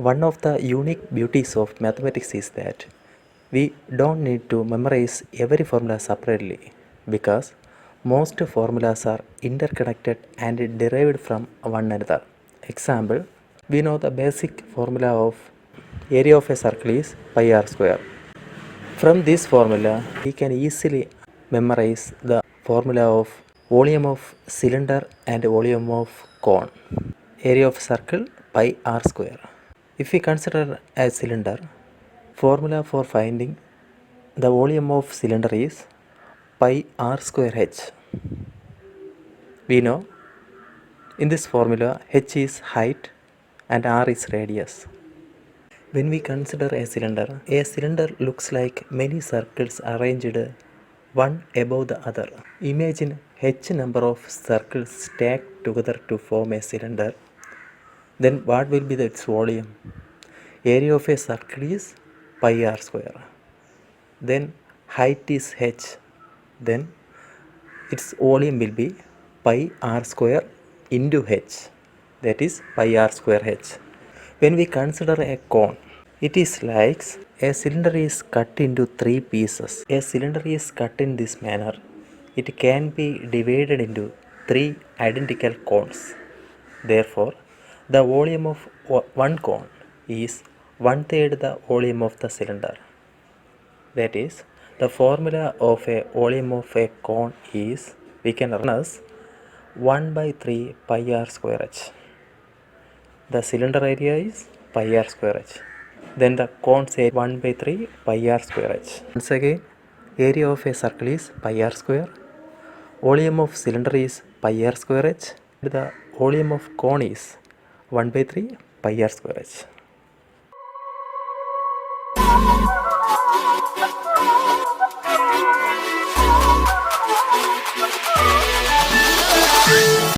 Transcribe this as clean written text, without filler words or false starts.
One of the unique beauties of mathematics is that we don't need to memorize every formula separately because most formulas are interconnected and derived from one another. Example, we know the basic formula of area of a circle is pi r square. From this formula, we can easily memorize the formula of volume of cylinder and volume of cone. Area of circle pi r square. If we consider a cylinder, formula for finding the volume of cylinder is pi r square h. We know in this formula h is height and r is radius. When we consider a cylinder looks like many circles arranged one above the other. Imagine h number of circles stacked together to form a cylinder. Then what will be its volume? Area of a circle is pi r square. Then height is h. Then its volume will be pi r square into h. That is pi r square h. When we consider a cone, it is like a cylinder is cut into three pieces. A cylinder is cut in this manner. It can be divided into three identical cones. Therefore, the volume of one cone is one third the volume of the cylinder. That is, the formula of a volume of a cone is, we can run as 1 by 3 pi r square h. The cylinder area is pi r square h. Then the cone's area 1 by 3 pi r square h. Once again, area of a circle is pi r square. Volume of cylinder is pi r square h. The volume of cone is 1 by 3 pi r square h.